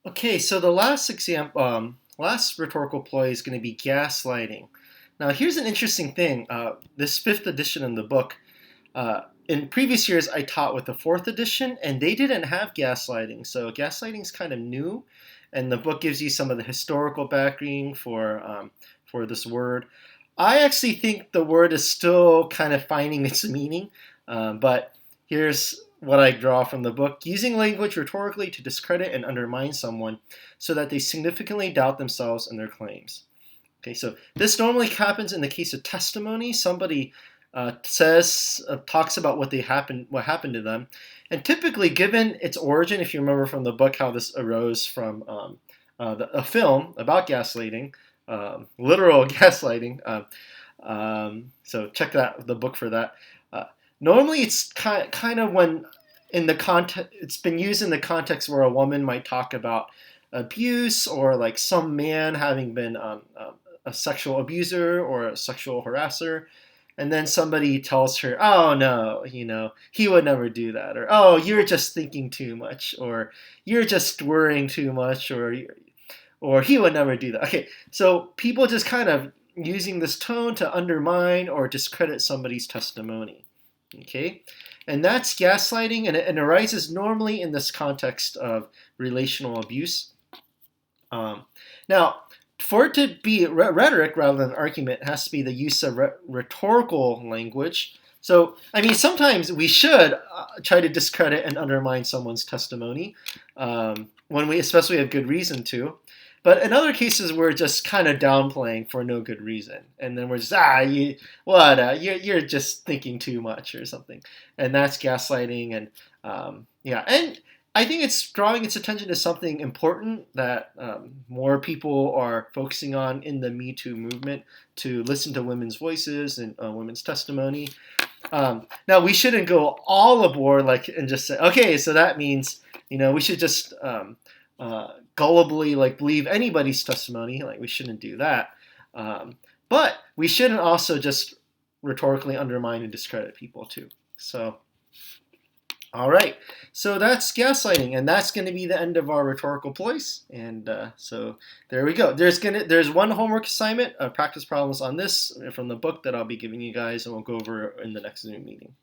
Okay, so the last example, last rhetorical ploy is going to be gaslighting. Now, here's an interesting thing. This fifth edition in the book, in previous years, I taught with the fourth edition, and they didn't have gaslighting. So gaslighting is kind of new, and the book gives you some of the historical backing for this word. I actually think the word is still kind of finding its meaning, but here's what I draw from the book: using language rhetorically to discredit and undermine someone so that they significantly doubt themselves and their claims. Okay, so this normally happens in the case of testimony. Somebody talks about what happened to them, and typically, given its origin, if you remember from the book how this arose from a film about gaslighting, literal gaslighting. So check the book for that. Uh, Normally, it's kind of when in the context, it's been used in the context where a woman might talk about abuse or like some man having been a sexual abuser or a sexual harasser, and then somebody tells her, "Oh no, he would never do that," or "Oh, you're just thinking too much," or "You're just worrying too much," or "He would never do that." Okay, so people just kind of using this tone to undermine or discredit somebody's testimony. Okay, and that's gaslighting, and it arises normally in this context of relational abuse. Um, Now, for it to be rhetoric rather than argument, it has to be the use of rhetorical language. So, I mean, sometimes we should try to discredit and undermine someone's testimony when we, especially have good reason to. But in other cases, we're just kind of downplaying for no good reason, and then we're just you're just thinking too much or something, and that's gaslighting, and yeah, and I think it's drawing its attention to something important that more people are focusing on in the Me Too movement to listen to women's voices and women's testimony. Now we shouldn't go all aboard like and just say, okay, so that means we should just gullibly like believe anybody's testimony. Like we shouldn't do that. But we shouldn't also just rhetorically undermine and discredit people too. So all right, so that's gaslighting, and that's going to be the end of our rhetorical ploys. And so there we go. There's one homework assignment, practice problems on this from the book that I'll be giving you guys, and we'll go over in the next Zoom meeting.